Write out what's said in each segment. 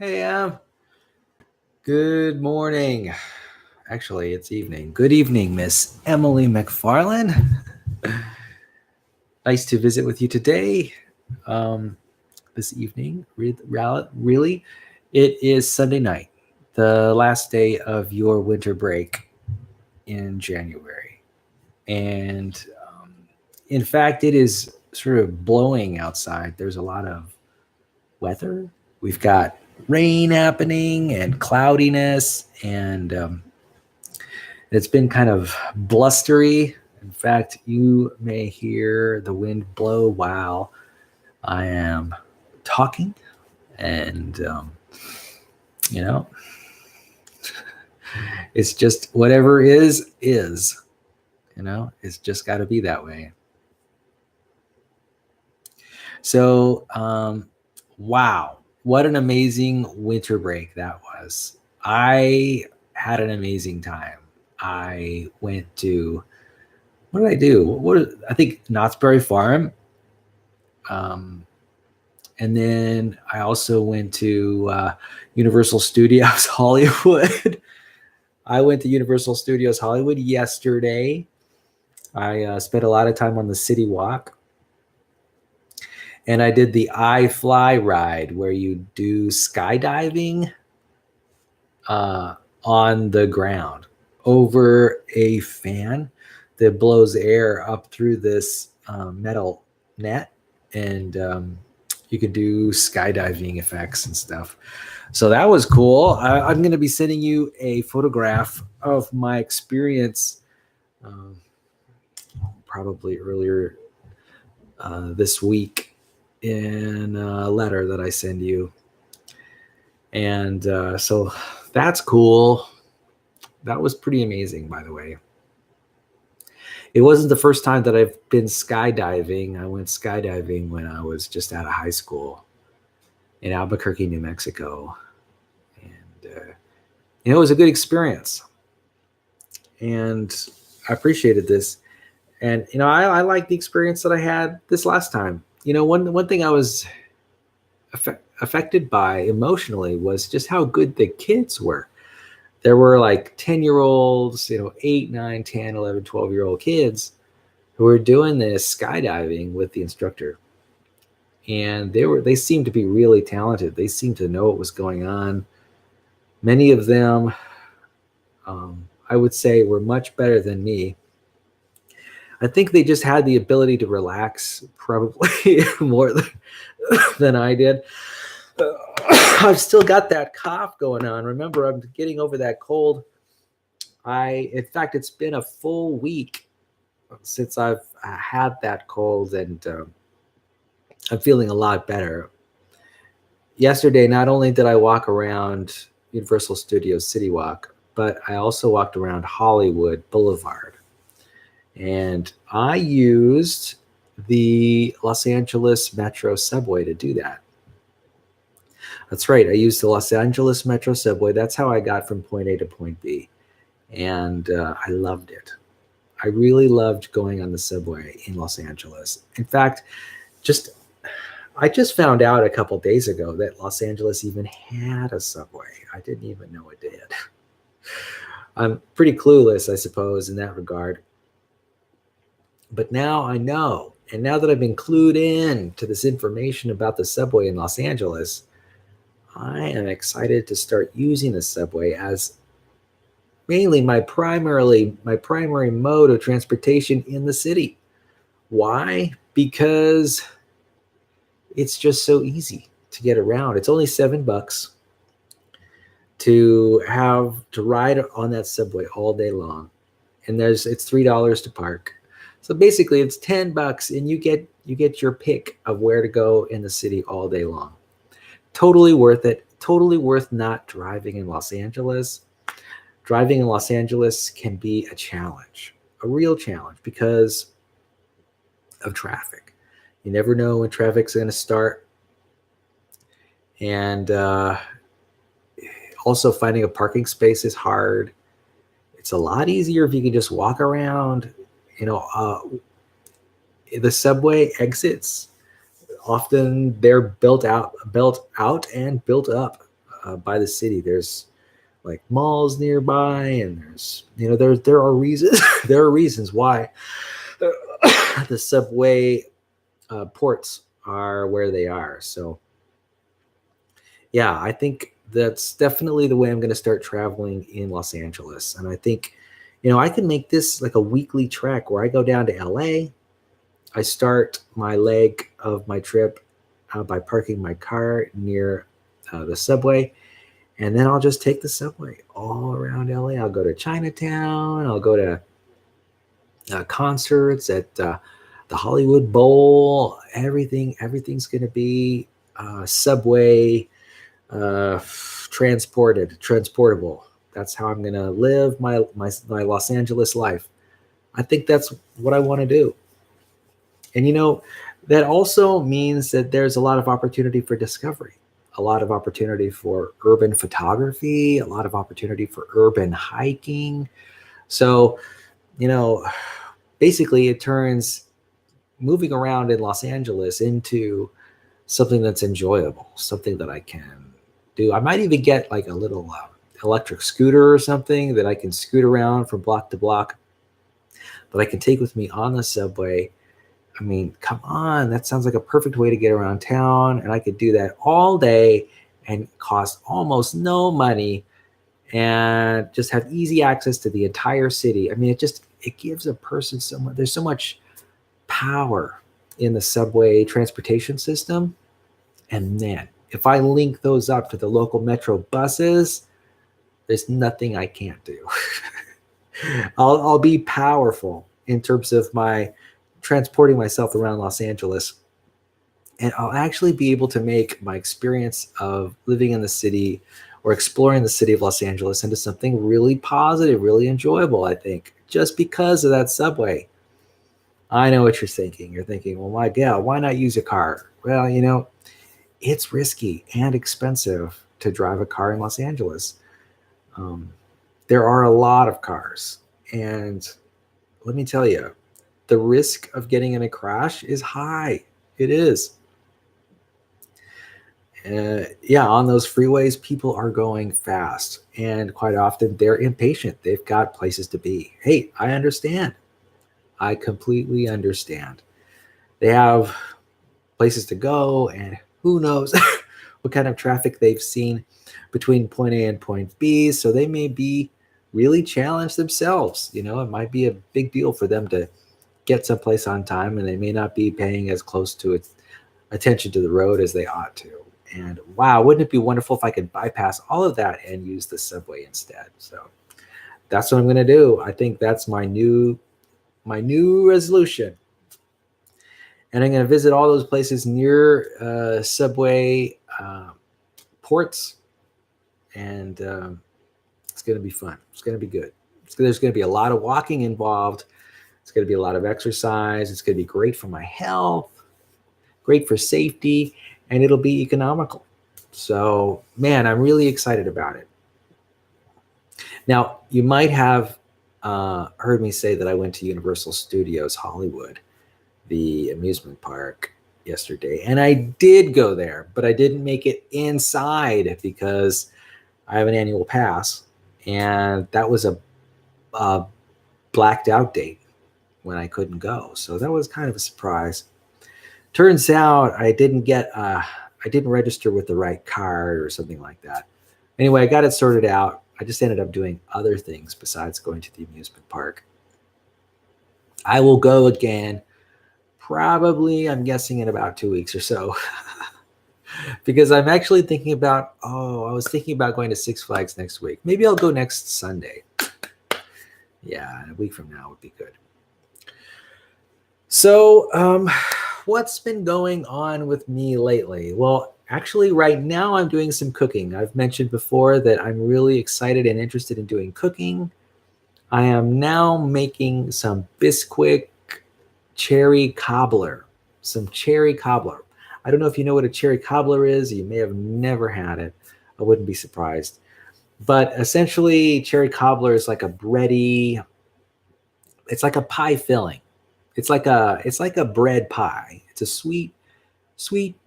Hey, good morning. Actually, it's evening. Good evening, Miss Emily McFarland. Nice to visit with you today. This evening, really, it is Sunday night, the last day of your winter break in January. And in fact, it is sort of blowing outside. There's a lot of weather. We've got rain happening and cloudiness, and it's been kind of blustery. In fact, you may hear the wind blow while I am talking, and you know, it's just whatever is. It's just got to be that way. So, wow, what an amazing winter break that was. I had an amazing time. I went to, what did I do? I think Knott's Berry Farm. And then I also went to Universal Studios Hollywood. I went to Universal Studios Hollywood yesterday. I spent a lot of time on the City Walk. And I did the iFly ride where you do skydiving on the ground over a fan that blows air up through this metal net. And you could do skydiving effects and stuff. So that was cool. I'm going to be sending you a photograph of my experience probably earlier this week in a letter that I send you. And so that's cool. That was pretty amazing, by the way. It wasn't the first time that I've been skydiving. I went skydiving when I was just out of high school in Albuquerque, New Mexico. And, it was a good experience. And I appreciated this. And, I like the experience that I had this last time. One thing I was affected by emotionally was just how good the kids were. There were like 10-year-olds, 8, 9, 10, 11, 12-year-old kids who were doing this skydiving with the instructor. And they seemed to be really talented. They seemed to know what was going on. Many of them, I would say, were much better than me. I think they just had the ability to relax probably more than I did. I've still got that cough going on. Remember, I'm getting over that cold. In fact, it's been a full week since I've had that cold, and I'm feeling a lot better. Yesterday, not only did I walk around Universal Studios City Walk, but I also walked around Hollywood Boulevard. And I used the Los Angeles Metro subway to do that. That's right. I used the Los Angeles Metro subway. That's how I got from point A to point B. And I loved it. I really loved going on the subway in Los Angeles. In fact, I just found out a couple days ago that Los Angeles even had a subway. I didn't even know it did. I'm pretty clueless, I suppose, in that regard. But now I know. And now that I've been clued in to this information about the subway in Los Angeles, I am excited to start using the subway as mainly my primary mode of transportation in the city. Why? Because it's just so easy to get around. It's only $7 to ride on that subway all day long. And it's $3 to park. So basically it's $10 and you get your pick of where to go in the city all day long. Totally worth it. Totally worth not driving in Los Angeles. Driving in Los Angeles can be a challenge, a real challenge, because of traffic. You never know when traffic's going to start. And also finding a parking space is hard. It's a lot easier if you can just walk around. The subway exits, often they're built out and built up by the city. There's like malls nearby, and there are reasons there are reasons why the subway ports are where they are. So yeah, I think that's definitely the way I'm going to start traveling in Los Angeles. And I think, I can make this like a weekly trek where I go down to LA. I start my leg of my trip by parking my car near the subway. And then I'll just take the subway all around LA. I'll go to Chinatown. I'll go to concerts at the Hollywood Bowl. Everything's going to be subway transportable. That's how I'm going to live my Los Angeles life. I think that's what I want to do. And that also means that there's a lot of opportunity for discovery, a lot of opportunity for urban photography, a lot of opportunity for urban hiking. So, basically it turns moving around in Los Angeles into something that's enjoyable, something that I can do. I might even get like a little electric scooter or something that I can scoot around from block to block, that I can take with me on the subway. I mean, come on, that sounds like a perfect way to get around town. And I could do that all day and cost almost no money and just have easy access to the entire city. I mean, it gives a person there's so much power in the subway transportation system. And then if I link those up to the local metro buses, there's nothing I can't do. I'll be powerful in terms of my transporting myself around Los Angeles. And I'll actually be able to make my experience of living in the city or exploring the city of Los Angeles into something really positive, really enjoyable, I think, just because of that subway. I know what you're thinking. You're thinking, well, why not use a car? Well, it's risky and expensive to drive a car in Los Angeles. There are a lot of cars. And let me tell you, the risk of getting in a crash is high. It is. On those freeways, people are going fast. And quite often they're impatient. They've got places to be. Hey, I understand. I completely understand. They have places to go, and who knows what kind of traffic they've seen between point A and point B. So they may be really challenged themselves. It might be a big deal for them to get someplace on time, and they may not be paying as close to its attention to the road as they ought to. And wow, wouldn't it be wonderful if I could bypass all of that and use the subway instead? So that's what I'm going to do. I think that's my new resolution. And I'm going to visit all those places near subway ports, and it's going to be fun. It's going to be good. There's going to be a lot of walking involved. It's going to be a lot of exercise. It's going to be great for my health, great for safety, and it'll be economical. So, man, I'm really excited about it. Now, you might have heard me say that I went to Universal Studios Hollywood, the amusement park, yesterday. And I did go there, but I didn't make it inside because I have an annual pass. And that was a blacked out date when I couldn't go. So that was kind of a surprise. Turns out I didn't register with the right card or something like that. Anyway, I got it sorted out. I just ended up doing other things besides going to the amusement park. I will go again, probably, I'm guessing, in about 2 weeks or so. Because I'm actually thinking about, I was thinking about going to Six Flags next week. Maybe I'll go next Sunday. Yeah, a week from now would be good. So, what's been going on with me lately? Well, actually, right now I'm doing some cooking. I've mentioned before that I'm really excited and interested in doing cooking. I am now making some Bisquick cherry cobbler. I don't know if you know what a cherry cobbler is. You may have never had it. I wouldn't be surprised. But essentially, cherry cobbler is like a bready. It's like a pie filling. It's like a bread pie. It's a sweet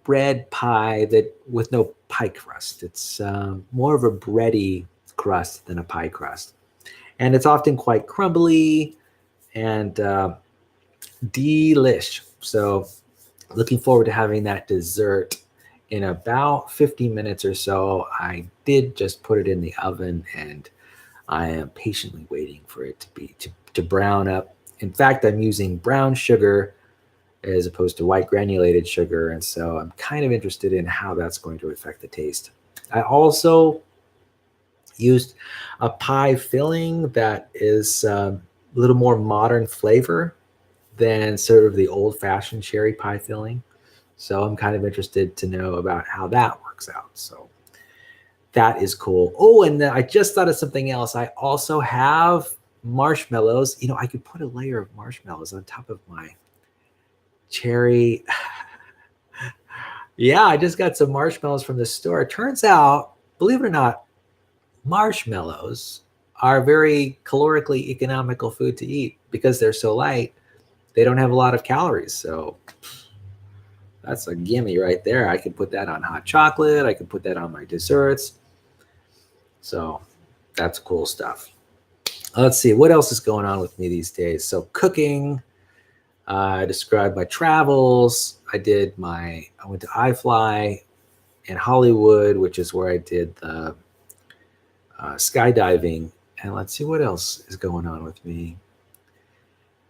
bread pie that with no pie crust. It's more of a bready crust than a pie crust. And it's often quite crumbly and delish. So looking forward to having that dessert in about 50 minutes or so. I did just put it in the oven, and I am patiently waiting for it to brown up. In fact, I'm using brown sugar as opposed to white granulated sugar, and so I'm kind of interested in how that's going to affect the taste. I also used a pie filling that is a little more modern flavor than sort of the old-fashioned cherry pie filling. So I'm kind of interested to know about how that works out. So that is cool. Oh, and then I just thought of something else. I also have marshmallows. You know, I could put a layer of marshmallows on top of my cherry. Yeah, I just got some marshmallows from the store. It turns out, believe it or not, marshmallows are very calorically economical food to eat because they're so light. They don't have a lot of calories. So that's a gimme right there. I could put that on hot chocolate. I could put that on my desserts. So that's cool stuff. Let's see what else is going on with me these days. So cooking. I described my travels. I went to iFly in Hollywood, which is where I did the skydiving. And let's see what else is going on with me.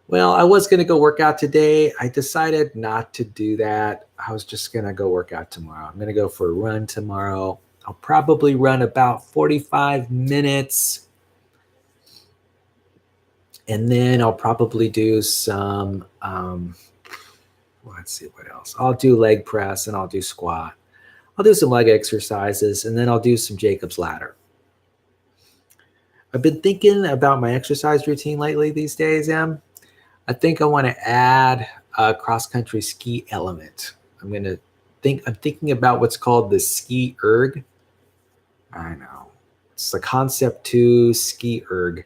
Well, I was going to go work out today. I decided not to do that. I was just going to go work out tomorrow. I'm going to go for a run tomorrow. I'll probably run about 45 minutes. And then I'll probably do some, let's see what else. I'll do leg press and I'll do squat. I'll do some leg exercises, and then I'll do some Jacob's ladder. I've been thinking about my exercise routine lately these days, Em. I think I want to add a cross-country ski element. I'm thinking about what's called the ski erg. I know. It's the Concept 2 ski erg.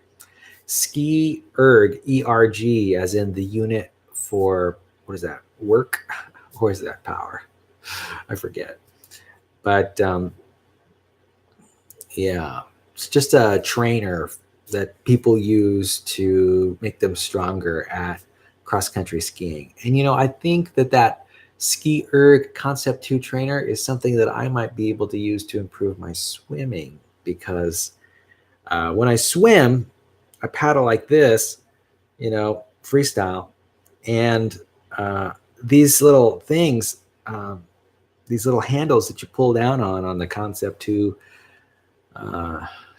Ski erg, ERG, as in the unit for, what is that, work? Or is that power? I forget. But yeah, it's just a trainer that people use to make them stronger at cross-country skiing. And, you know, I think that Ski Erg Concept 2 trainer is something that I might be able to use to improve my swimming, because when I swim, I paddle like this, you know, freestyle. And these little things, these little handles that you pull down on the Concept 2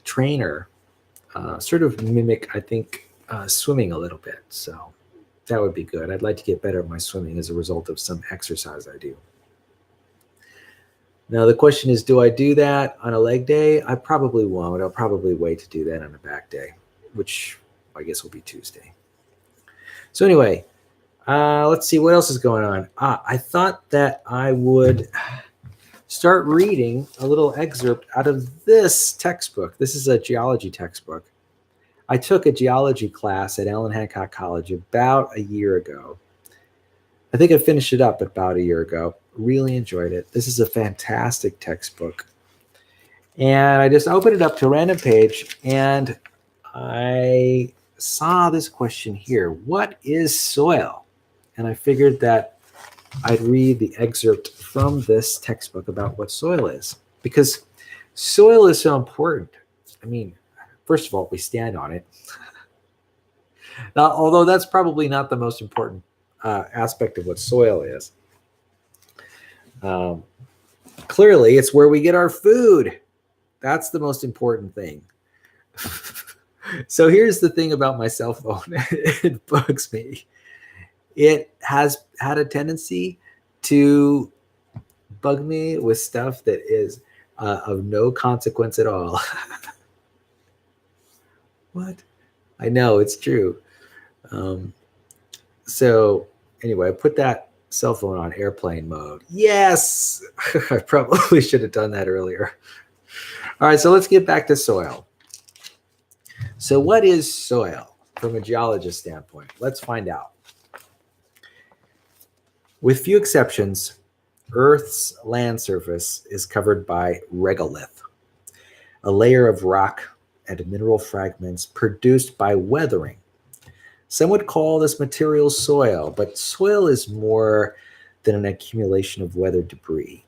trainer, sort of mimic, I think, swimming a little bit. So that would be good. I'd like to get better at my swimming as a result of some exercise I do. Now, the question is, do I do that on a leg day? I probably won't. I'll probably wait to do that on a back day, which I guess will be Tuesday. So anyway, let's see what else is going on. I thought that I would start reading a little excerpt out of this textbook. This is a geology textbook. I took a geology class at Allen Hancock College about a year ago. I think I finished it up about a year ago. Really enjoyed it. This is a fantastic textbook. And I just opened it up to a random page, and I saw this question here. What is soil? And I figured that I'd read the excerpt from this textbook about what soil is, because soil is so important. I mean, first of all, we stand on it. Now, although that's probably not the most important aspect of what soil is. Clearly, it's where we get our food. That's the most important thing. So here's the thing about my cell phone. It bugs me. It has had a tendency to bug me with stuff that is of no consequence at all. What? I know, it's true. So anyway, I put that cell phone on airplane mode. Yes! I probably should have done that earlier. All right, so let's get back to soil. So what is soil from a geologist standpoint? Let's find out. With few exceptions, Earth's land surface is covered by regolith, a layer of rock and mineral fragments produced by weathering. Some would call this material soil, but soil is more than an accumulation of weathered debris.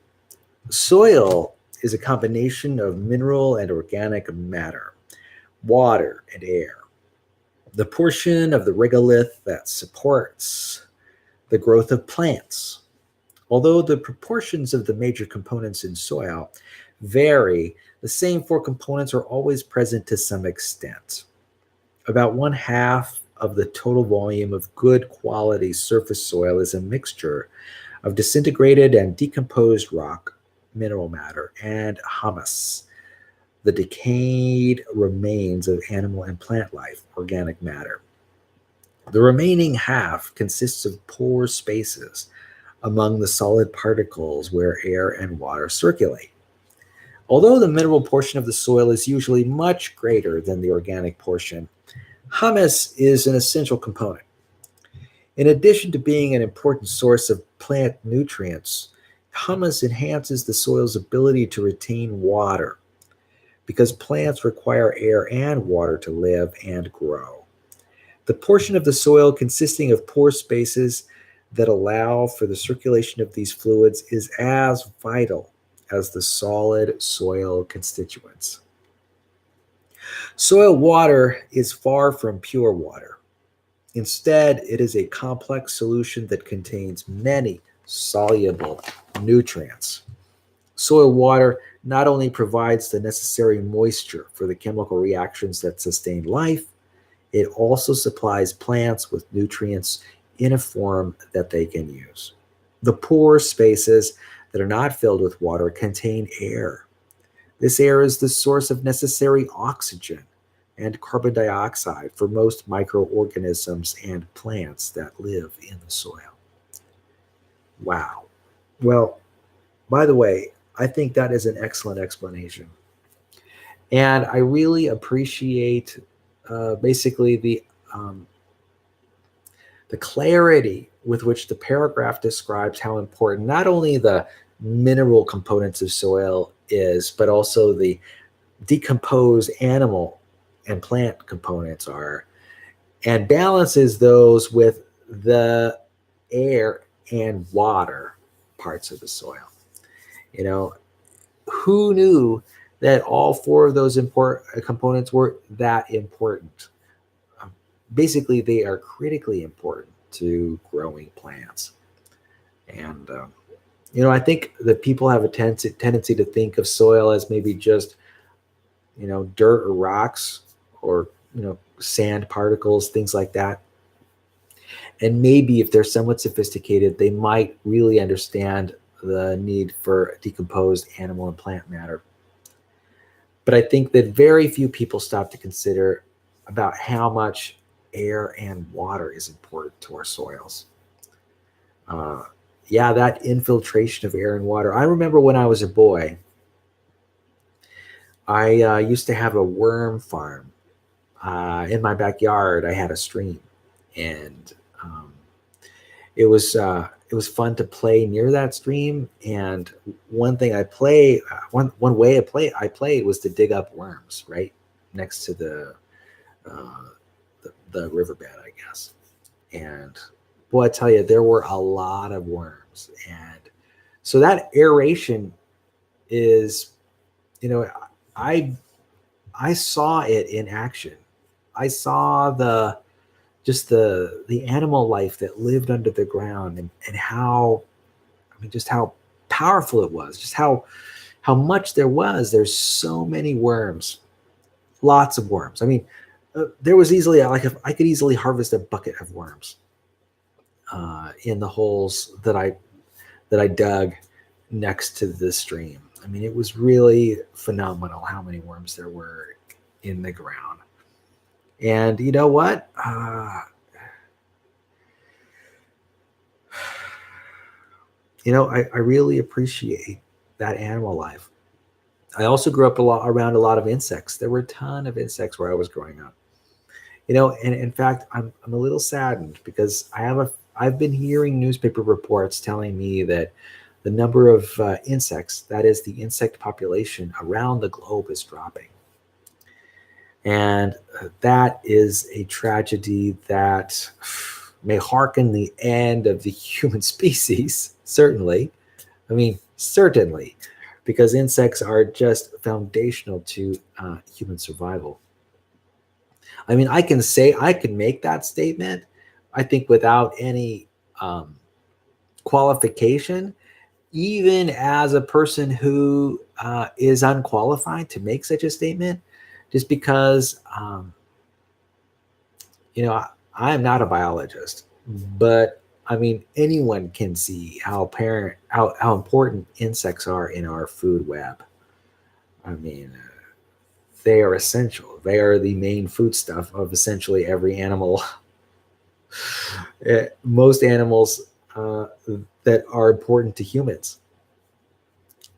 Soil is a combination of mineral and organic matter, water and air. The portion of the regolith that supports the growth of plants. Although the proportions of the major components in soil vary, the same four components are always present to some extent. About one half of the total volume of good quality surface soil is a mixture of disintegrated and decomposed rock, mineral matter, and humus, the decayed remains of animal and plant life, organic matter. The remaining half consists of pore spaces among the solid particles where air and water circulate. Although the mineral portion of the soil is usually much greater than the organic portion, humus is an essential component. In addition to being an important source of plant nutrients, humus enhances the soil's ability to retain water because plants require air and water to live and grow. The portion of the soil consisting of pore spaces that allow for the circulation of these fluids is as vital as the solid soil constituents. Soil water is far from pure water. Instead, it is a complex solution that contains many soluble nutrients. Soil water not only provides the necessary moisture for the chemical reactions that sustain life, it also supplies plants with nutrients in a form that they can use. The pore spaces that are not filled with water contain air. This air is the source of necessary oxygen and carbon dioxide for most microorganisms and plants that live in the soil. Wow. Well, by the way, I think that is an excellent explanation. And I really appreciate basically the clarity with which the paragraph describes how important not only the mineral components of soil is, but also the decomposed animal and plant components are, and balances those with the air and water parts of the soil. You know, who knew that all four of those important components were that important? Basically, they are critically important to growing plants. And, I think that people have a tendency to think of soil as maybe just, dirt or rocks or, sand particles, things like that. And maybe if they're somewhat sophisticated, they might really understand the need for decomposed animal and plant matter. But I think that very few people stop to consider about how much air and water is important to our soils. That infiltration of air and water. I remember when I was a boy, I used to have a worm farm. In my backyard, I had a stream, and it was fun to play near that stream. And one way I played was to dig up worms right next to the riverbed, I guess. And boy, I tell you, there were a lot of worms. And so that aeration is, I saw it in action. I saw the animal life that lived under the ground, and how, just how powerful it was, just how much there was. There's so many worms, lots of worms. There was easily, I could easily harvest a bucket of worms in the holes that I dug next to the stream. It was really phenomenal how many worms there were in the ground. And you know what? I really appreciate that animal life. I also grew up around a lot of insects. There were a ton of insects where I was growing up. And in fact, I'm a little saddened because I've been hearing newspaper reports telling me that the number of insects, that is the insect population around the globe, is dropping. And that is a tragedy that may hearken the end of the human species, certainly. I mean, certainly, because insects are just foundational to human survival. I mean, I can make that statement, I think, without any qualification, even as a person who is unqualified to make such a statement, just because, I am not a biologist, but I mean, anyone can see how important insects are in our food web. I mean, they are essential. They are the main foodstuff of essentially every animal. Most animals that are important to humans.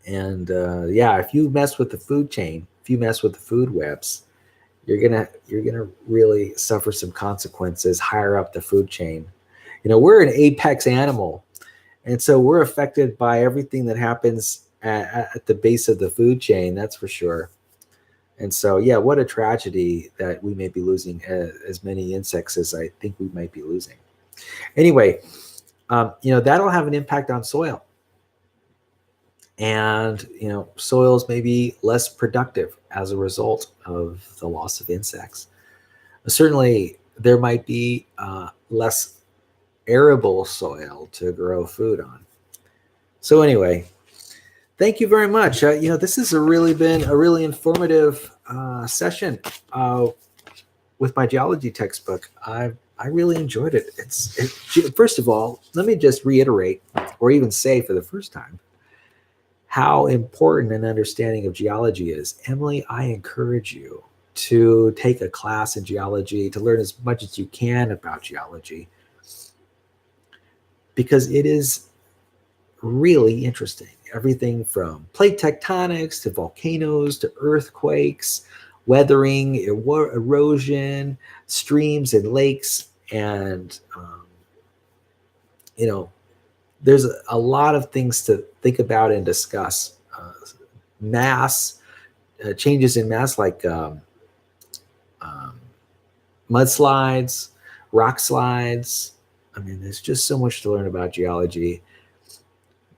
And yeah, if you mess with the food chain, if you mess with the food webs, you're gonna really suffer some consequences higher up the food chain. We're an apex animal, and so we're affected by everything that happens at the base of the food chain. That's for sure. And so, yeah, what a tragedy that we may be losing as many insects as I think we might be losing. Anyway, that'll have an impact on soil. And, soils may be less productive as a result of the loss of insects. Certainly, there might be less arable soil to grow food on. So anyway, thank you very much. This has been a really informative session with my geology textbook. I really enjoyed it. First of all, let me just reiterate, or even say for the first time, how important an understanding of geology is. Emily, I encourage you to take a class in geology, to learn as much as you can about geology, because it is really interesting. Everything from plate tectonics to volcanoes to earthquakes, weathering, erosion, streams and lakes, and there's a lot of things to think about and discuss. Mass changes in mass, like mudslides, rock slides. I mean, there's just so much to learn about geology.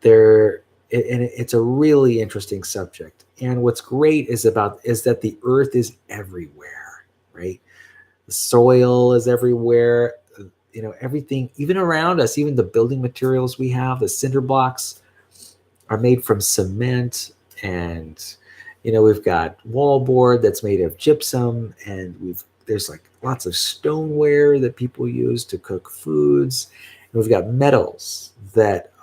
It's a really interesting subject. And what's great is that the earth is everywhere, right? The soil is everywhere. Everything, even around us, even the building materials we have, the cinder blocks are made from cement, and we've got wallboard that's made of gypsum, and there's like lots of stoneware that people use to cook foods, and we've got metals that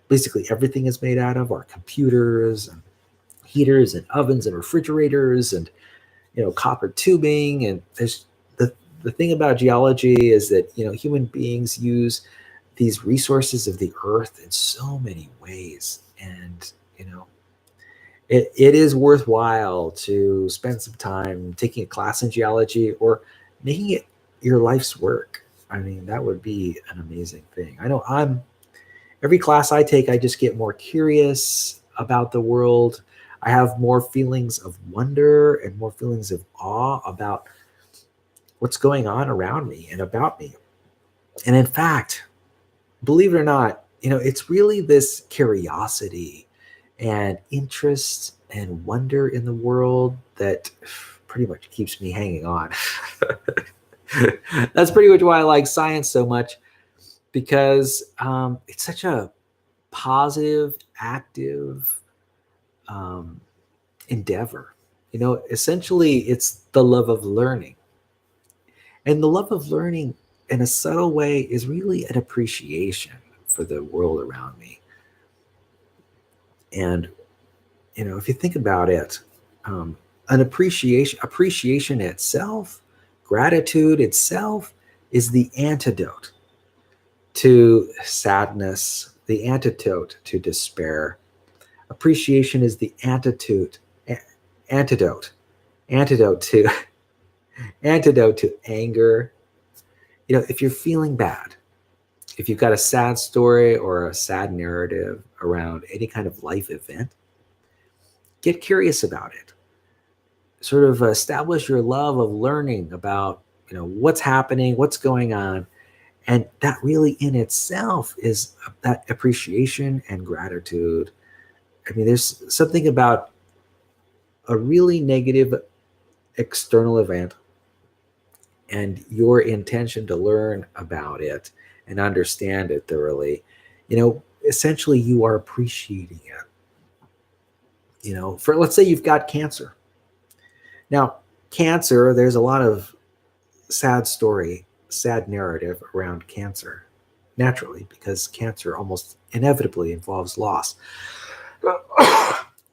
basically everything is made out of, our computers and heaters and ovens and refrigerators, and copper tubing. And there's the thing about geology is that human beings use these resources of the earth in so many ways, and it is worthwhile to spend some time taking a class in geology or making it your life's work. I mean, that would be an amazing thing. I know every class I take, I just get more curious about the world. I have more feelings of wonder and more feelings of awe about what's going on around me and about me. And in fact, believe it or not, it's really this curiosity and interest and wonder in the world that pretty much keeps me hanging on. That's pretty much why I like science so much, because it's such a positive, active endeavor. Essentially, it's the love of learning. And the love of learning, in a subtle way, is really an appreciation for the world around me. And, if you think about it, an appreciation itself, gratitude itself, is the antidote to sadness, the antidote to despair. Appreciation is the antidote to anger. If you're feeling bad, if you've got a sad story or a sad narrative around any kind of life event, get curious about it. Sort of establish your love of learning about, what's happening, what's going on. And that really in itself is that appreciation and gratitude. I mean, there's something about a really negative external event and your intention to learn about it and understand it thoroughly. Essentially you are appreciating it. For, let's say you've got cancer. Now, cancer, there's a lot of sad narrative around cancer, naturally, because cancer almost inevitably involves loss.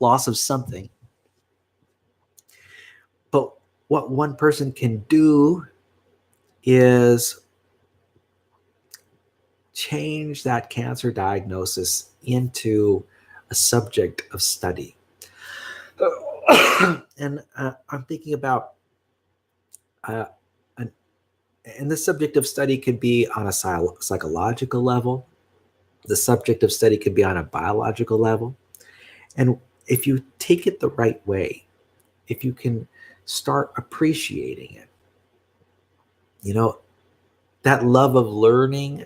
Loss of something. But what one person can do is change that cancer diagnosis into a subject of study. And I'm thinking about, and this subject of study could be on a psychological level. The subject of study could be on a biological level. And if you take it the right way, if you can start appreciating it, that love of learning,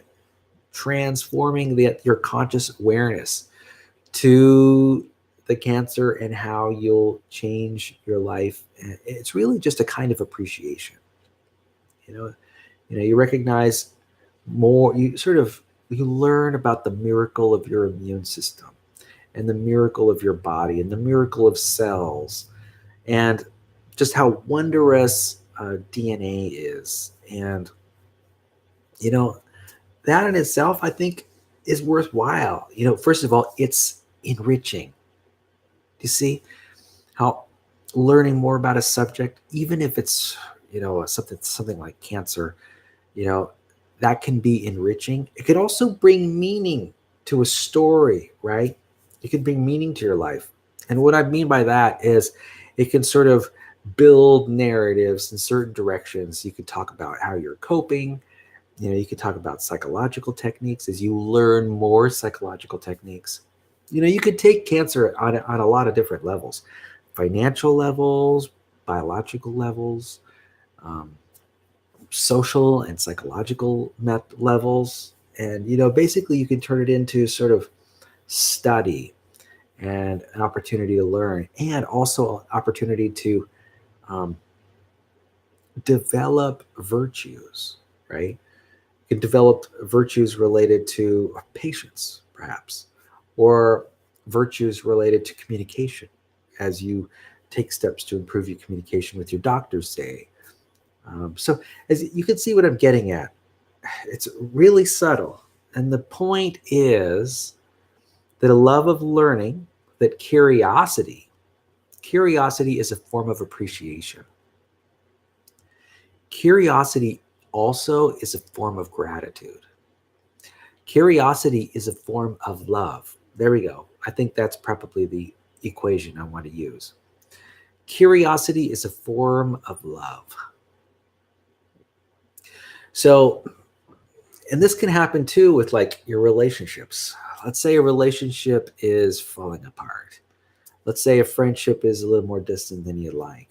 transforming your conscious awareness to the cancer and how you'll change your life. It's really just a kind of appreciation. You recognize more, you learn about the miracle of your immune system and the miracle of your body and the miracle of cells and just how wondrous DNA is. And, that in itself, I think, is worthwhile. First of all, it's enriching. You see how learning more about a subject, even if it's, something like cancer, that can be enriching. It could also bring meaning to a story, right? It could bring meaning to your life. And what I mean by that is it can sort of build narratives in certain directions. You could talk about how you're coping. You could talk about psychological techniques as you learn more psychological techniques. You could take cancer on a lot of different levels, financial levels, biological levels, social and psychological levels. And, basically you can turn it into sort of study and an opportunity to learn, and also an opportunity to develop virtues, right? You can develop virtues related to patience, perhaps, or virtues related to communication as you take steps to improve your communication with your doctors, say. So as you can see what I'm getting at, it's really subtle. And the point is that a love of learning, that curiosity is a form of appreciation. Curiosity also is a form of gratitude. Curiosity is a form of love. There we go. I think that's probably the equation I want to use. Curiosity is a form of love. So, and this can happen too with like your relationships. Let's say a relationship is falling apart. Let's say a friendship is a little more distant than you'd like.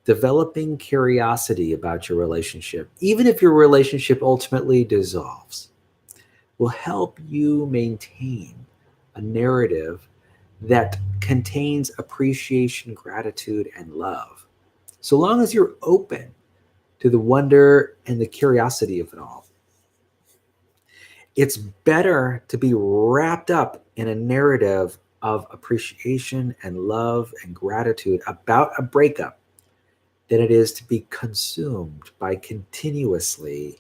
Developing curiosity about your relationship, even if your relationship ultimately dissolves, will help you maintain a narrative that contains appreciation, gratitude, and love. So long as you're open to the wonder and the curiosity of it all. It's better to be wrapped up in a narrative of appreciation and love and gratitude about a breakup than it is to be consumed by continuously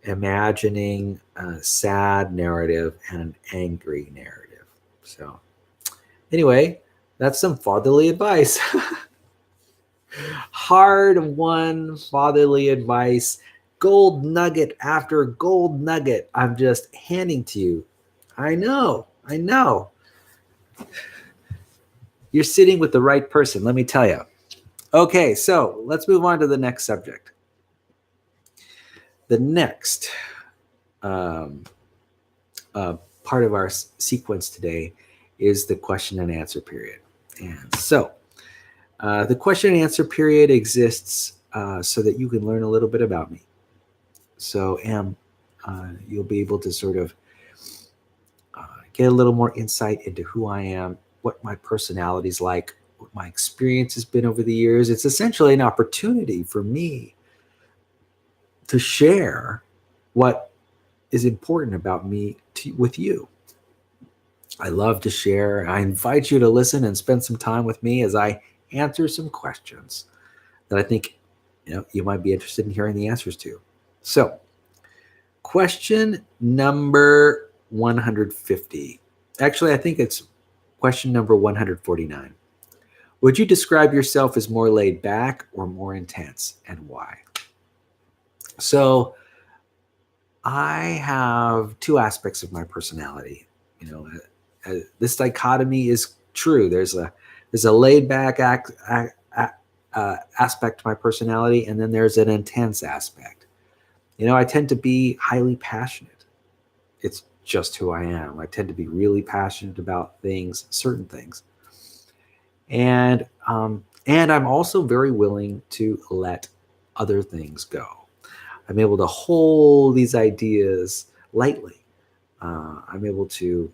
imagining a sad narrative and an angry narrative. So anyway, that's some fatherly advice. Hard-won fatherly advice, gold nugget after gold nugget I'm just handing to you. I know. You're sitting with the right person, let me tell you. Okay, so let's move on to the next subject. The next part of our sequence today is the question and answer period. And so the question and answer period exists so that you can learn a little bit about me. So, you'll be able to sort of get a little more insight into who I am, what my personality's like, what my experience has been over the years. It's essentially an opportunity for me to share what is important about me with you. I love to share. I invite you to listen and spend some time with me as I answer some questions that I think you might be interested in hearing the answers to. So, question number 150. Actually, I think it's question number 149. Would you describe yourself as more laid back or more intense, and why? So, I have two aspects of my personality. This dichotomy is true. There's a laid back aspect to my personality, and then there's an intense aspect. I tend to be highly passionate. It's just who I am. I tend to be really passionate about things, certain things, and I'm also very willing to let other things go. I'm able to hold these ideas lightly. I'm able to,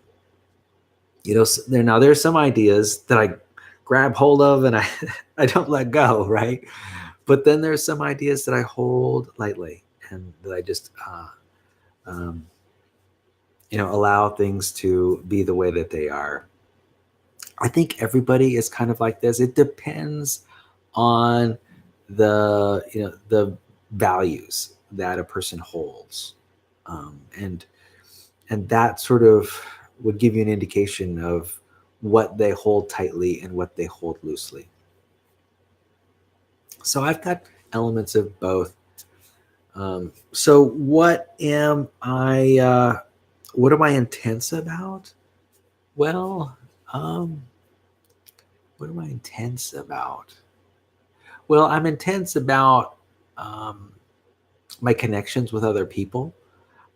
there's some ideas that I grab hold of and I don't let go, right? But then there's some ideas that I hold lightly and that I just, allow things to be the way that they are. I think everybody is kind of like this. It depends on the values that a person holds, and that sort of would give you an indication of what they hold tightly and what they hold loosely. So I've got elements of both. So what am I? What am I intense about? Well, what am I intense about? Well, I'm intense about my connections with other people.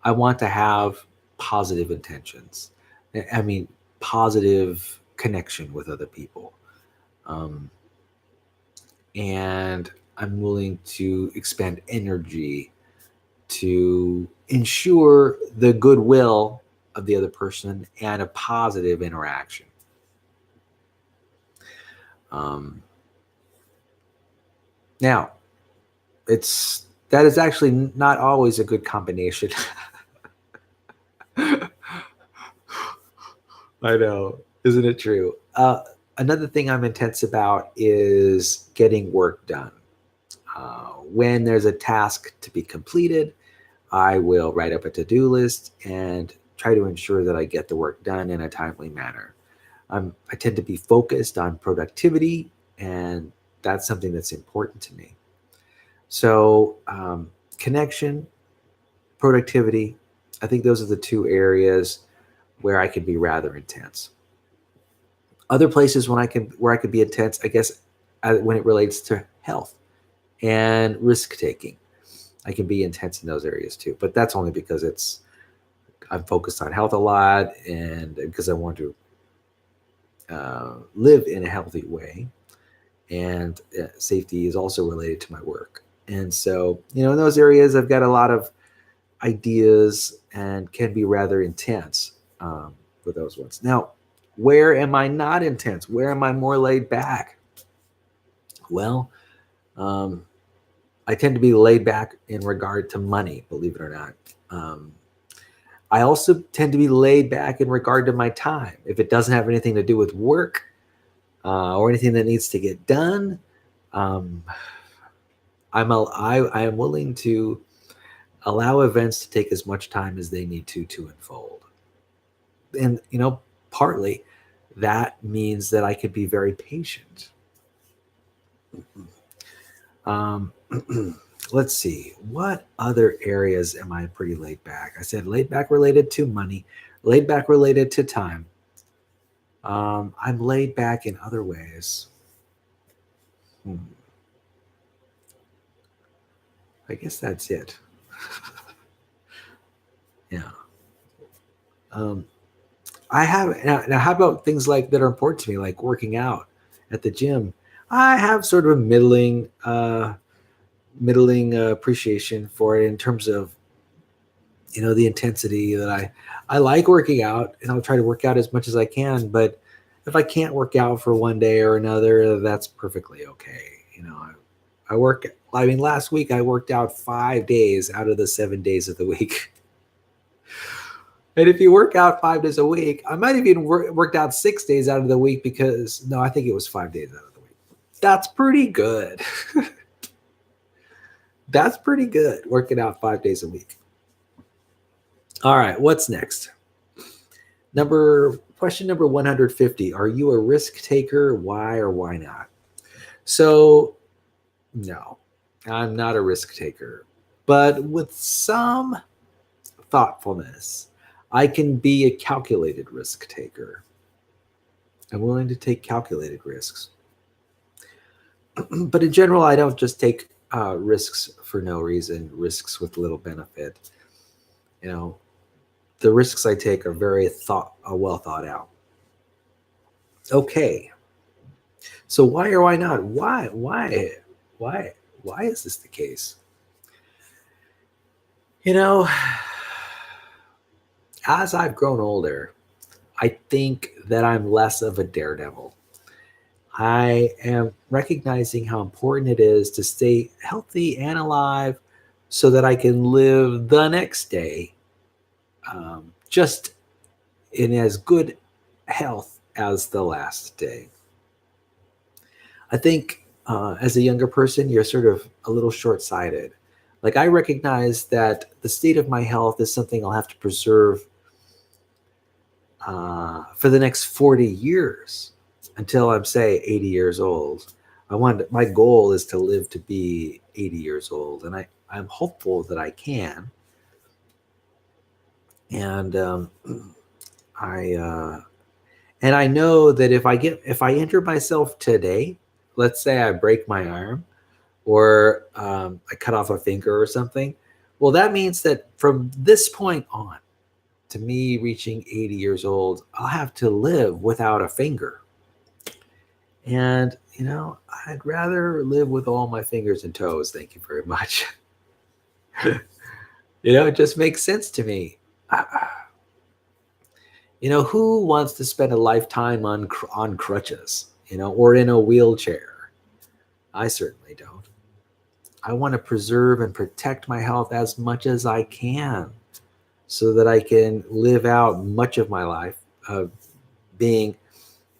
I want to have positive intentions. I mean, positive connection with other people. Um, and I'm willing to expend energy to ensure the goodwill of the other person and a positive interaction. Now, that is actually not always a good combination. I know, isn't it true? Another thing I'm intense about is getting work done. When there's a task to be completed, I will write up a to-do list and try to ensure that I get the work done in a timely manner. I tend to be focused on productivity, and that's something that's important to me. So, connection, productivity, I think those are the two areas where I can be rather intense. Other places where I could be intense, I guess, when it relates to health and risk taking, I can be intense in those areas too. But that's only because I'm focused on health a lot, and because I want to live in a healthy way, and safety is also related to my work. And so, in those areas, I've got a lot of ideas and can be rather intense with those ones. Now, where am I not intense? Where am I more laid back? Well, I tend to be laid back in regard to money, believe it or not. I also tend to be laid back in regard to my time. If it doesn't have anything to do with work or anything that needs to get done, I am willing to allow events to take as much time as they need to unfold. And, partly that means that I can be very patient. Let's see. What other areas am I pretty laid back? I said laid back related to money, laid back related to time. I'm laid back in other ways. I guess that's it. Yeah. I have now. How about things like that are important to me, like working out at the gym? I have sort of a middling appreciation for it in terms of the intensity that I like working out, and I'll try to work out as much as I can. But if I can't work out for one day or another, that's perfectly okay. I work. I mean, last week I worked out 5 days out of the 7 days of the week. And if you work out 5 days a week, I might have even worked out 6 days out of the week because, no, I think it was 5 days out of the week. That's pretty good. That's pretty good, working out 5 days a week. All right, what's next? Question number 150. Are you a risk taker? Why or why not? So, no, I'm not a risk taker. But with some thoughtfulness, I can be a calculated risk taker. I'm willing to take calculated risks. But in general, I don't just take risks for no reason, risks with little benefit. The risks I take are very well thought out. Okay. So why or why not? Why is this the case? As I've grown older, I think that I'm less of a daredevil. I am recognizing how important it is to stay healthy and alive so that I can live the next day just in as good health as the last day. I think as a younger person, you're sort of a little short-sighted. Like, I recognize that the state of my health is something I'll have to preserve for the next 40 years until I'm, say, 80 years old. My goal is to live to be 80 years old, and I'm hopeful that I can. And I know that if I injure myself today, let's say I break my arm or I cut off a finger or something, well, that means that from this point on to me reaching 80 years old, I'll have to live without a finger. And, I'd rather live with all my fingers and toes. Thank you very much. It just makes sense to me. Who wants to spend a lifetime on crutches, or in a wheelchair? I certainly don't. I want to preserve and protect my health as much as I can so that I can live out much of my life being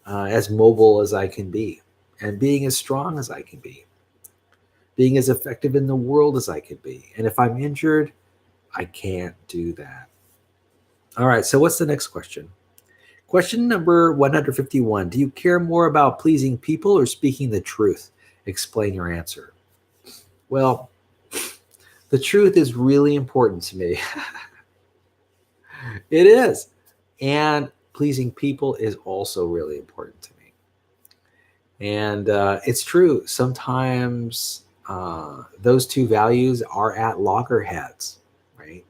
as mobile as I can be and being as strong as I can be, being as effective in the world as I can be. And if I'm injured, I can't do that. All right, so what's the next question? Question number 151. Do you care more about pleasing people or speaking the truth? Explain your answer. Well, the truth is really important to me. It is. And pleasing people is also really important to me. And it's true. Sometimes those two values are at loggerheads, right?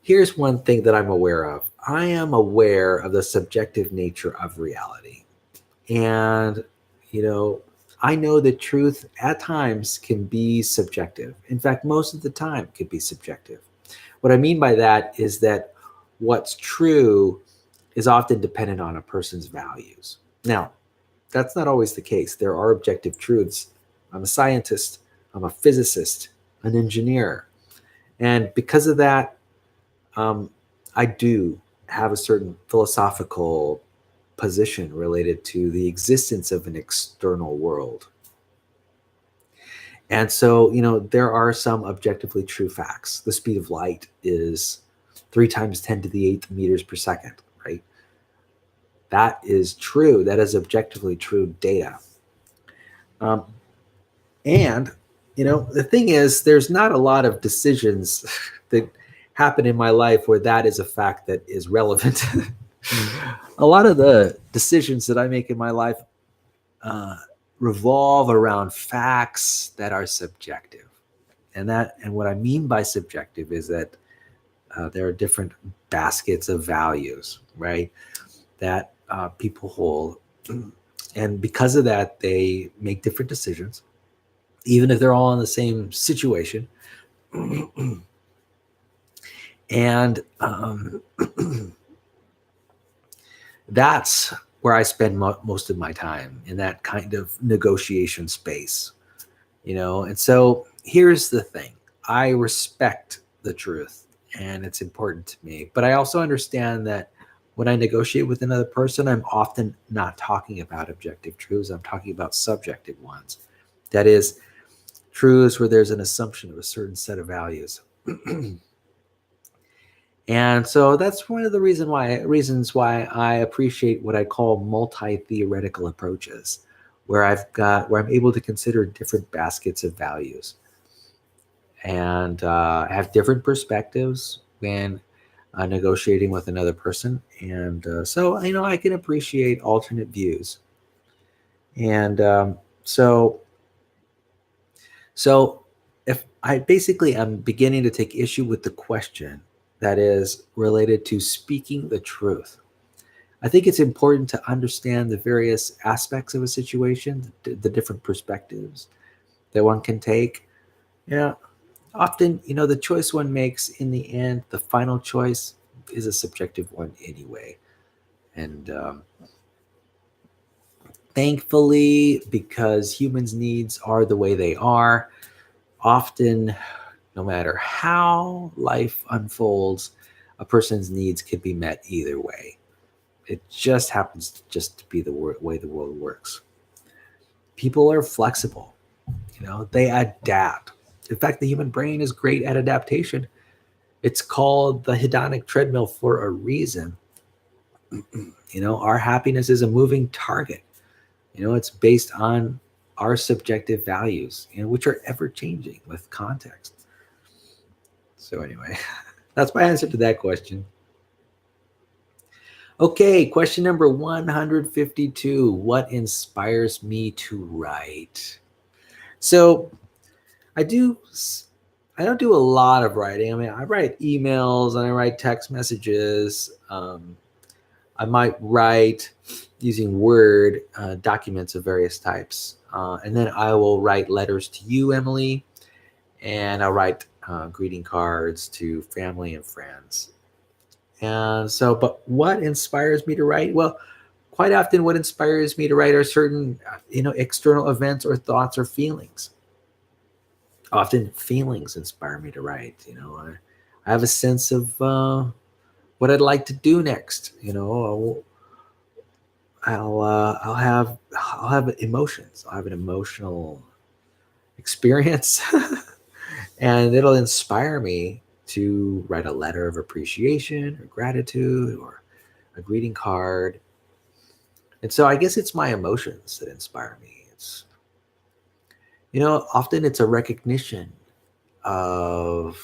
Here's one thing that I'm aware of. I am aware of the subjective nature of reality. And, I know that truth at times can be subjective. In fact, most of the time can be subjective. What I mean by that is that what's true is often dependent on a person's values. Now, that's not always the case. There are objective truths. I'm a scientist. I'm a physicist, an engineer. And because of that, I do have a certain philosophical position related to the existence of an external world. And so, there are some objectively true facts. The speed of light is 3 times 10 to the 8th meters per second, right? That is true. That is objectively true data. And, the thing is, there's not a lot of decisions that happen in my life where that is a fact that is relevant. A lot of the decisions that I make in my life revolve around facts that are subjective. And what I mean by subjective is that there are different baskets of values, right? That people hold. And because of that, they make different decisions, even if they're all in the same situation. And that's where I spend most of my time, in that kind of negotiation space, And so here's the thing: I respect the truth, and it's important to me. But I also understand that when I negotiate with another person, I'm often not talking about objective truths. I'm talking about subjective ones. That is, truths where there's an assumption of a certain set of values. And so that's one of the reasons why I appreciate what I call multi-theoretical approaches, where I'm able to consider different baskets of values and have different perspectives when negotiating with another person. And so I can appreciate alternate views. And so if I'm beginning to take issue with the question that is related to speaking the truth. I think it's important to understand the various aspects of a situation, the different perspectives that one can take. Often, the choice one makes in the end, the final choice, is a subjective one anyway. And thankfully, because humans' needs are the way they are, often, no matter how life unfolds, a person's needs can be met either way. It just happens to be the way the world works. People are flexible, they adapt. In fact, the human brain is great at adaptation. It's called the hedonic treadmill for a reason. Our happiness is a moving target. It's based on our subjective values, which are ever changing with context. So anyway, that's my answer to that question. Okay, question number 152. What inspires me to write? So I don't do a lot of writing. I mean, I write emails and I write text messages. I might write using Word documents of various types. And then I will write letters to you, Emily, and I'll write greeting cards to family and friends. And so, but what inspires me to write? Well, quite often what inspires me to write are certain, external events or thoughts or feelings. Often feelings inspire me to write. I have a sense of what I'd like to do next. I'll have emotions. I'll have an emotional experience, and it'll inspire me to write a letter of appreciation or gratitude or a greeting card. And so I guess it's my emotions that inspire me. It's, often it's a recognition of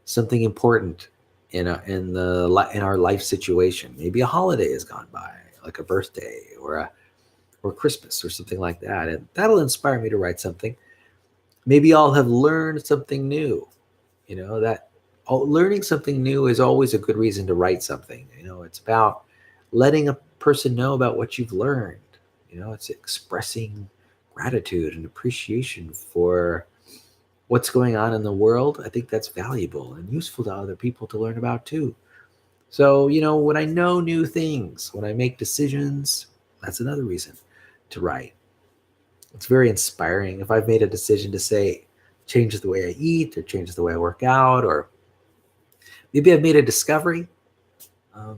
something important in our life situation. Maybe a holiday has gone by, like a birthday or Christmas or something like that, and that'll inspire me to write something. Maybe I'll have learned something new. Learning something new is always a good reason to write something. It's about letting a person know about what you've learned. It's expressing gratitude and appreciation for what's going on in the world. I think that's valuable and useful to other people to learn about too. So, when I know new things, when I make decisions, that's another reason to write. It's very inspiring. If I've made a decision to say, changes the way I eat or changes the way I work out, or maybe I've made a discovery. I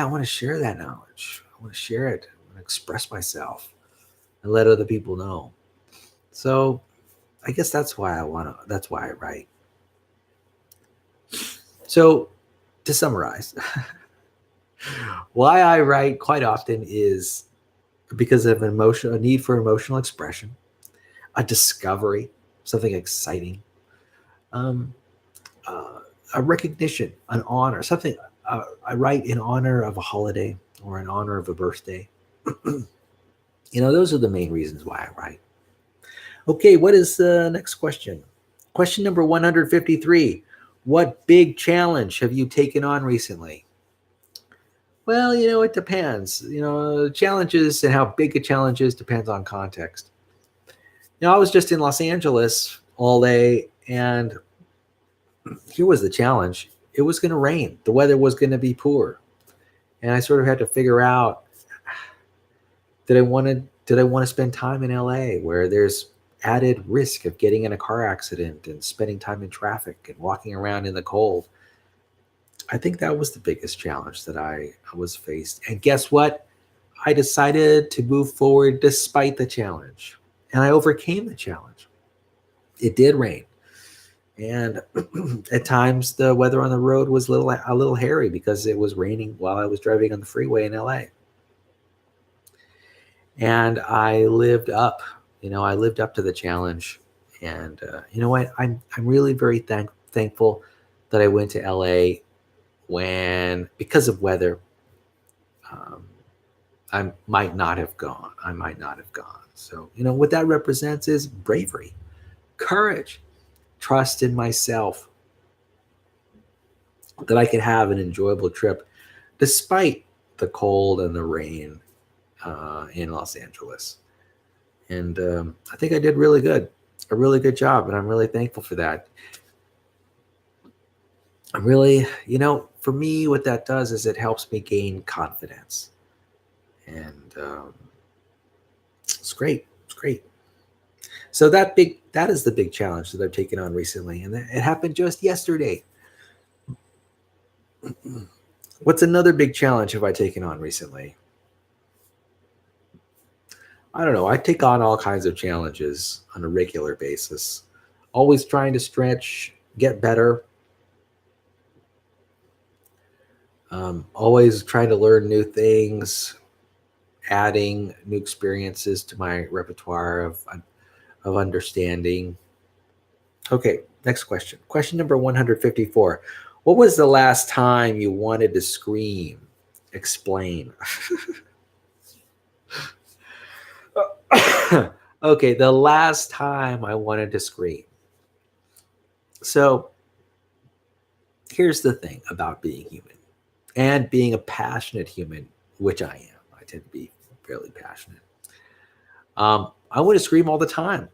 want to share that knowledge. I want to share it. I want to express myself and let other people know. So I guess that's why I write. So to summarize, why I write quite often is because of a need for emotional expression, a discovery, something exciting, a recognition, an honor, something. I write in honor of a holiday or in honor of a birthday. Those are the main reasons why I write. Okay, what is the next question? Question number 153. What big challenge have you taken on recently? Well, it depends. Challenges and how big a challenge is depends on context. I was just in Los Angeles all day, and here was the challenge. It was going to rain. The weather was going to be poor, and I sort of had to figure out, did I want to spend time in LA where there's added risk of getting in a car accident and spending time in traffic and walking around in the cold? I think that was the biggest challenge that I was faced. And guess what? I decided to move forward despite the challenge, and I overcame the challenge. It did rain, and at times the weather on the road was a little hairy because it was raining while I was driving on the freeway in LA. And I lived up to the challenge. And you know what? I'm really very thankful that I went to LA when, because of weather, um, I might not have gone. I might not have gone. So, what that represents is bravery, courage, trust in myself, that I could have an enjoyable trip despite the cold and the rain in Los Angeles. And I think I did a really good job, and I'm really thankful for that. I'm really, for me, what that does is it helps me gain confidence, and it's great. It's great. So that is the big challenge that I've taken on recently, and it happened just yesterday. What's another big challenge have I taken on recently? I don't know. I take on all kinds of challenges on a regular basis, always trying to stretch, get better, always trying to learn new things, adding new experiences to my repertoire of understanding. Okay, next question. Question number 154. What was the last time you wanted to scream? Explain. Okay, the last time I wanted to scream. So here's the thing about being human and being a passionate human, which I am. I tend to be fairly passionate. I want to scream all the time,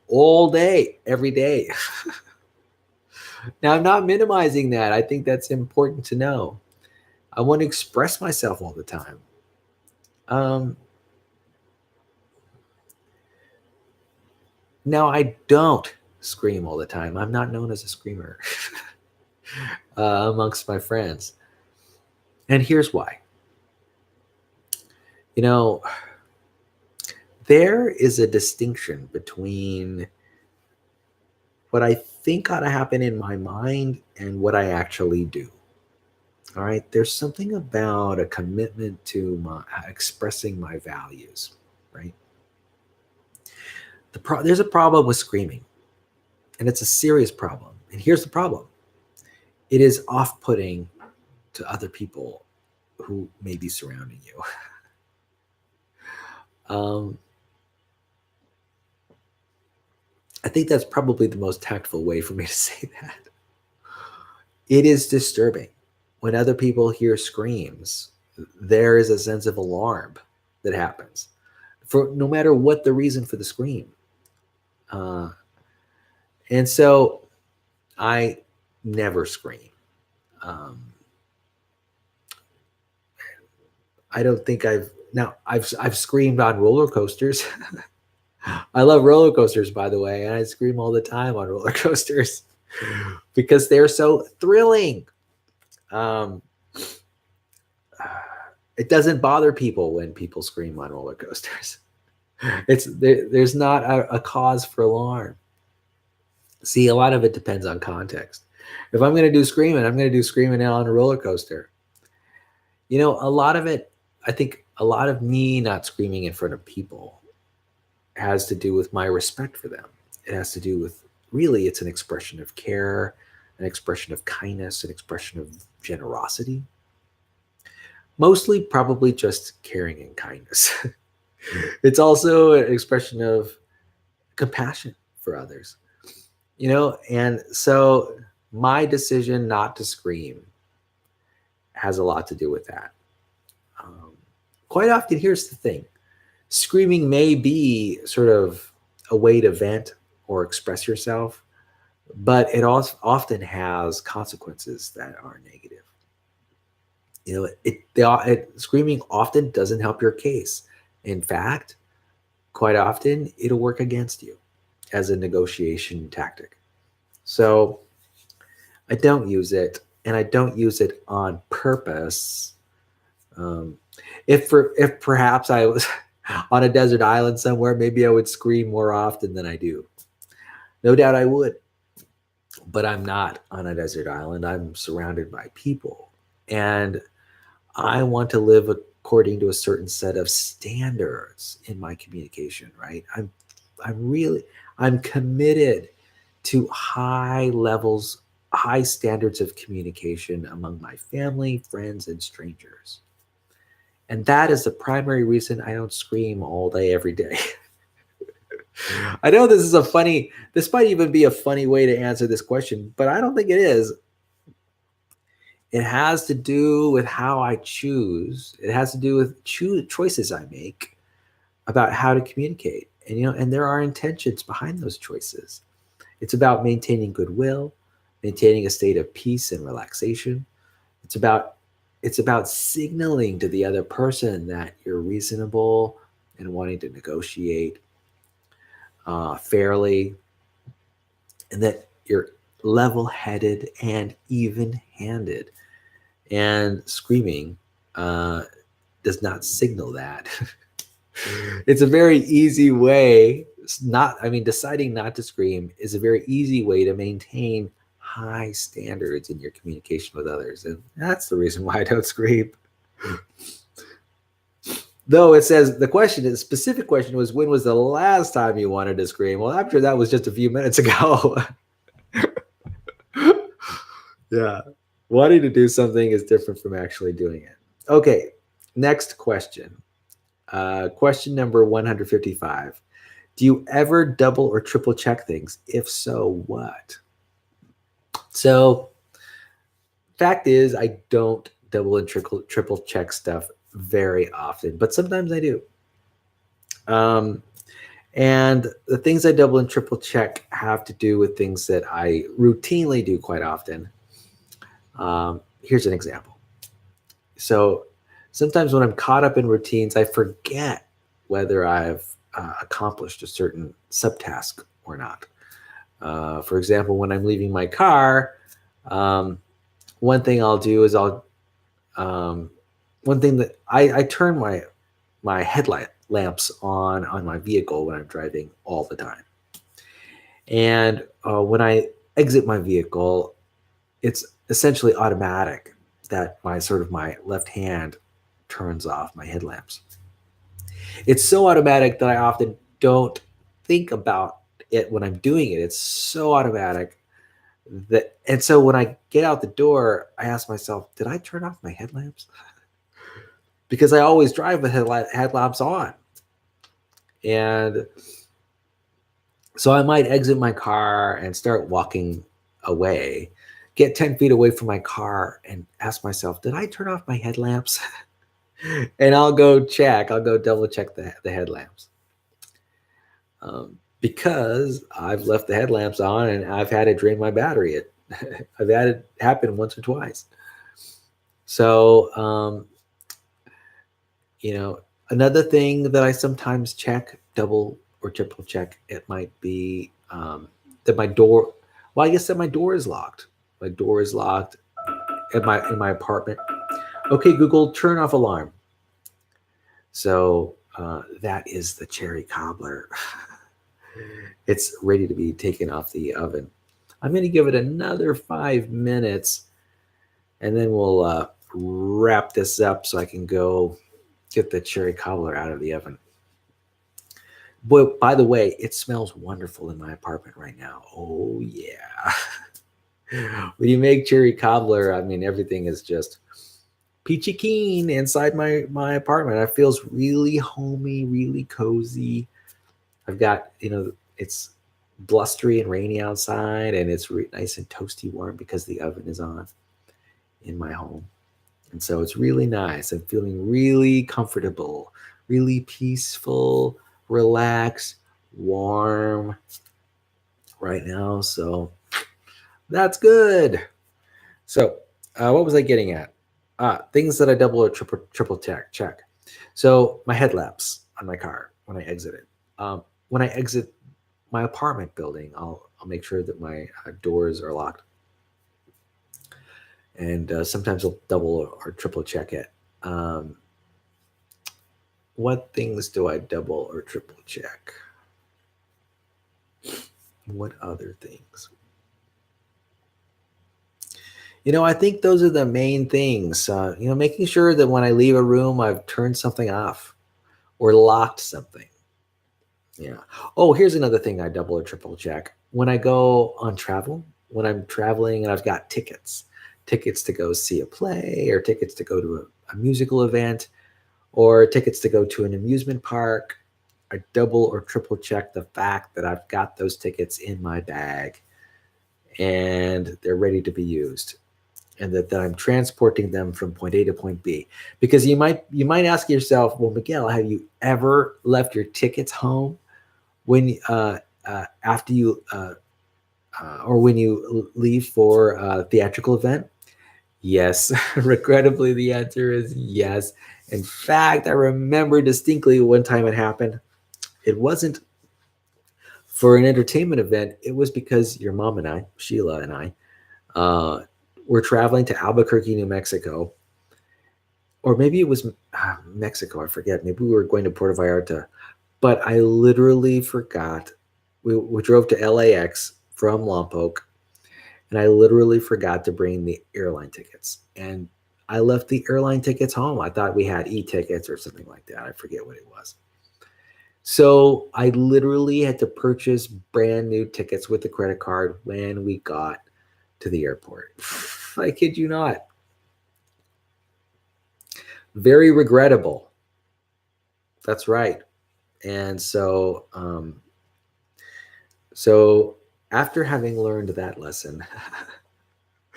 all day, every day. Now, I'm not minimizing that. I think that's important to know. I want to express myself all the time. Um, Now, I don't scream all the time. I'm not known as a screamer amongst my friends. And here's why. You know, there is a distinction between what I think ought to happen in my mind and what I actually do. All right. There's something about a commitment to expressing my values, right? There's a problem with screaming, and it's a serious problem. And here's the problem: it is off-putting to other people who may be surrounding you. um, I think that's probably the most tactful way for me to say that. It is disturbing when other people hear screams. There is a sense of alarm that happens for no matter what the reason for the scream. Uh, and so I never scream. Um, I don't think I've screamed on roller coasters. I love roller coasters, by the way, and I scream all the time on roller coasters because they're so thrilling. Um, it doesn't bother people when people scream on roller coasters. There's not a cause for alarm. See, a lot of it depends on context. If I'm going to do screaming, I'm going to do screaming on a roller coaster. A lot of it, I think a lot of me not screaming in front of people has to do with my respect for them. It has to do with, really, it's an expression of care, an expression of kindness, an expression of generosity. Mostly probably just caring and kindness. It's also an expression of compassion for others, and so my decision not to scream has a lot to do with that. Quite often, here's the thing: screaming may be sort of a way to vent or express yourself, but it also often has consequences that are negative. Screaming often doesn't help your case. In fact, quite often it'll work against you as a negotiation tactic. So I don't use it, and I don't use it on purpose. Um, if perhaps I was on a desert island somewhere, maybe I would scream more often than I do. No doubt I would, but I'm not on a desert island. I'm surrounded by people, and I want to live according to a certain set of standards in my communication. Right? I'm committed to high levels, high standards of communication among my family, friends, and strangers. And that is the primary reason I don't scream all day, every day. I know this might even be a funny way to answer this question, but I don't think it is. It has to do with how I choose. It has to do with choices I make about how to communicate. And there are intentions behind those choices. It's about maintaining goodwill, maintaining a state of peace and relaxation. It's about signaling to the other person that you're reasonable and wanting to negotiate fairly, and that you're level-headed and even-handed. And screaming does not signal that. It's a very easy way. Deciding not to scream is a very easy way to maintain high standards in your communication with others. And that's the reason why I don't scream. Though it says the specific question was, when was the last time you wanted to scream? Well, I'm sure that was just a few minutes ago. Yeah. Wanting to do something is different from actually doing it. Okay. Next question. Question number 155. Do you ever double or triple check things? If so, what? So, fact is, I don't double and triple check stuff very often, but sometimes I do. And the things I double and triple check have to do with things that I routinely do quite often. Here's an example. So sometimes when I'm caught up in routines, I forget whether I've accomplished a certain subtask or not. For example, when I'm leaving my car, one thing I'll do is one thing that I turn my headlight lamps on my vehicle when I'm driving all the time. And when I exit my vehicle, it's essentially automatic that my left hand turns off my headlamps. It's so automatic that I often don't think about it when I'm doing it. It's so automatic and so when I get out the door, I ask myself, did I turn off my headlamps? Because I always drive with headlamps on. And so I might exit my car and start walking away, get 10 feet away from my car and ask myself, did I turn off my headlamps? And I'll go double check the headlamps. Because I've left the headlamps on and I've had it drain my battery. I've had it happen once or twice. So, another thing that I sometimes check, double or triple check, it might be that my door. Well, I guess that my door is locked. My door is locked in my apartment. Okay, Google, turn off alarm. So that is the cherry cobbler. It's ready to be taken off the oven. I'm going to give it another 5 minutes, and then we'll wrap this up so I can go get the cherry cobbler out of the oven. Boy, by the way, it smells wonderful in my apartment right now. Oh, yeah. When you make cherry cobbler, everything is just peachy keen inside my apartment. It feels really homey, really cozy. I've got, it's blustery and rainy outside, and it's nice and toasty warm because the oven is on in my home. And so it's really nice. I'm feeling really comfortable, really peaceful, relaxed, warm right now. So that's good. So what was I getting at? Things that I double or triple check. So my headlamps on my car when I exit it. When I exit my apartment building, I'll make sure that my doors are locked. And sometimes I'll double or triple check it. What things do I double or triple check? What other things? I think those are the main things. Making sure that when I leave a room, I've turned something off or locked something. Yeah. Oh, here's another thing I double or triple check. When I go on travel, when I'm traveling and I've got tickets to go see a play, or tickets to go to a musical event, or tickets to go to an amusement park, I double or triple check the fact that I've got those tickets in my bag and they're ready to be used, and that I'm transporting them from point A to point B. Because you might ask yourself, well, Miguel, have you ever left your tickets home when after you or when you leave for a theatrical event? Yes. Regrettably, the answer is yes. In fact, I remember distinctly one time it happened. It wasn't for an entertainment event. It was because your mom and I, Sheila and I, were traveling to Albuquerque, New Mexico. Or maybe it was Mexico. I forget. Maybe we were going to Puerto Vallarta. But I literally forgot. We drove to LAX from Lompoc, and I literally forgot to bring the airline tickets. And I left the airline tickets home. I thought we had e-tickets or something like that. I forget what it was. So I literally had to purchase brand new tickets with the credit card when we got to the airport. I kid you not. Very regrettable. That's right. And so, after having learned that lesson,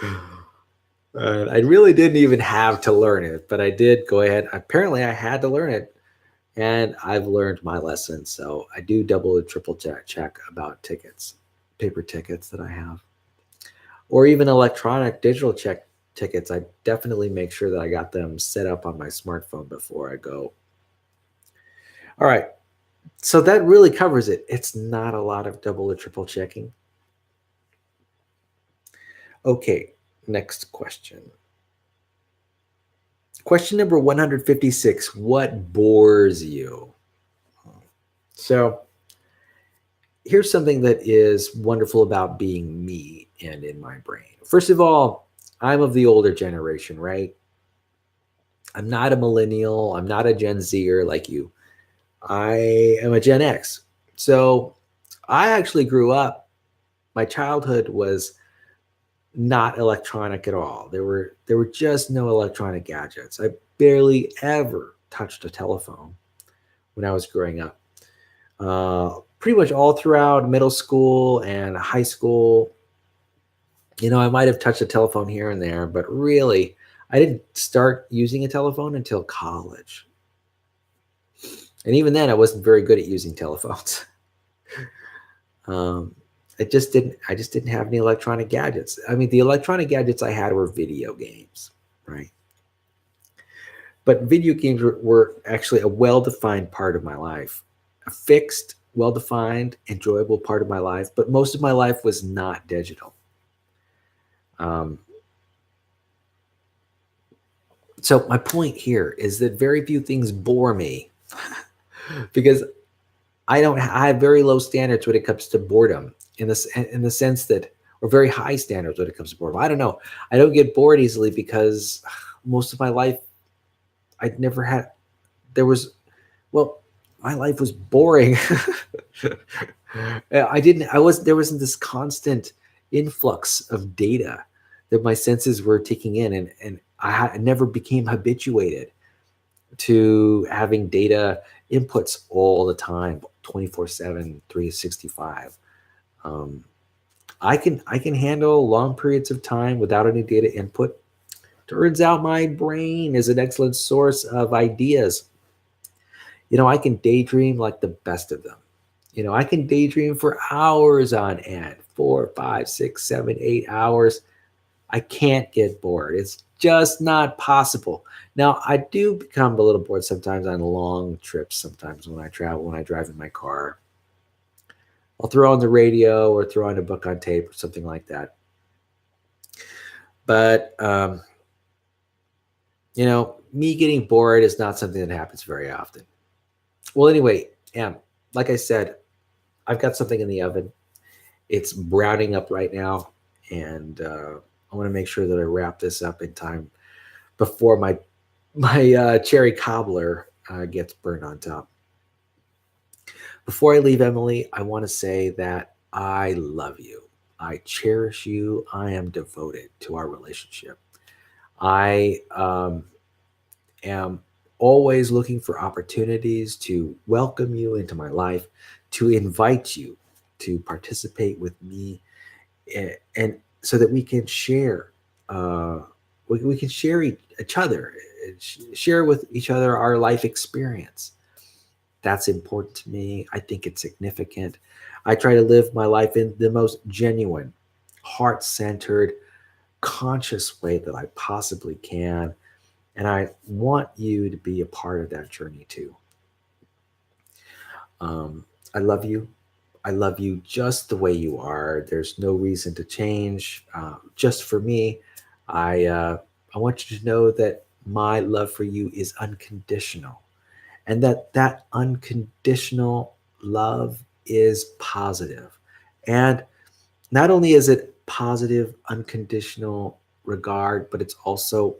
I really didn't even have to learn it, but I did go ahead. Apparently, I had to learn it, and I've learned my lesson. So I do double and triple check about tickets, paper tickets that I have, or even electronic digital tickets. I definitely make sure that I got them set up on my smartphone before I go. All right. So that really covers it. It's not a lot of double or triple checking. Okay, next question. Question number 156. What bores you? So here's something that is wonderful about being me and in my brain. First of all, I'm of the older generation, right? I'm not a millennial. I'm not a Gen Zer like you. I am a Gen X. So I actually grew up, my childhood was not electronic at all. There were just no electronic gadgets. I barely ever touched a telephone when I was growing up. Pretty much all throughout middle school and high school, I might have touched a telephone here and there, but really, I didn't start using a telephone until college. And even then, I wasn't very good at using telephones. I just didn't have any electronic gadgets. I mean, the electronic gadgets I had were video games, right? But video games were actually a well-defined part of my life, a fixed, well-defined, enjoyable part of my life. But most of my life was not digital. So my point here is that very few things bore me because I have very low standards when it comes to boredom, in the sense that, or very high standards when it comes to boredom. I don't know. I don't get bored easily because most of my life I'd never had. My life was boring. There wasn't this constant influx of data that my senses were taking in, and I never became habituated. to having data inputs all the time, 24/7, 365. Um, I can handle long periods of time without any data input. Turns out my brain is an excellent source of ideas. I can daydream like the best of them. I can daydream for hours on end, 4, 5, 6, 7, 8 hours. I can't get bored. It's just not possible. Now, I do become a little bored sometimes on long trips, sometimes when I travel, when I drive in my car. I'll throw on the radio or throw on a book on tape or something like that. But, me getting bored is not something that happens very often. Well, anyway, like I said, I've got something in the oven. It's browning up right now, and I want to make sure that I wrap this up in time before my cherry cobbler gets burned on top. Before I leave, Emily, I want to say that I love you. I cherish you. I am devoted to our relationship. I am always looking for opportunities to welcome you into my life, to invite you to participate with me, and so that we can share. We can share each other, share with each other our life experience. That's important to me. I think it's significant. I try to live my life in the most genuine, heart centered, conscious way that I possibly can. And I want you to be a part of that journey too. I love you. I love you just the way you are. There's no reason to change. Just for me, I want you to know that my love for you is unconditional, and that unconditional love is positive. And not only is it positive, unconditional regard, but it's also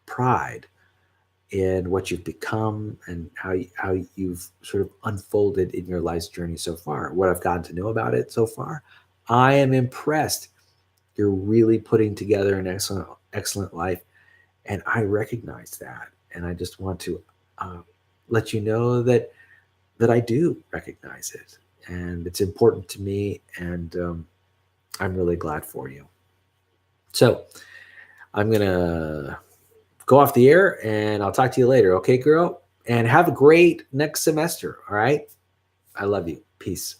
pride in what you've become and how you've sort of unfolded in your life's journey so far. What I've gotten to know about it so far, I am impressed. You're really putting together an excellent life, and I recognize that. And I just want to let you know that I do recognize it, and it's important to me, and I'm really glad for you. So I'm gonna go off the air, and I'll talk to you later. Okay, girl? And have a great next semester. All right? I love you. Peace.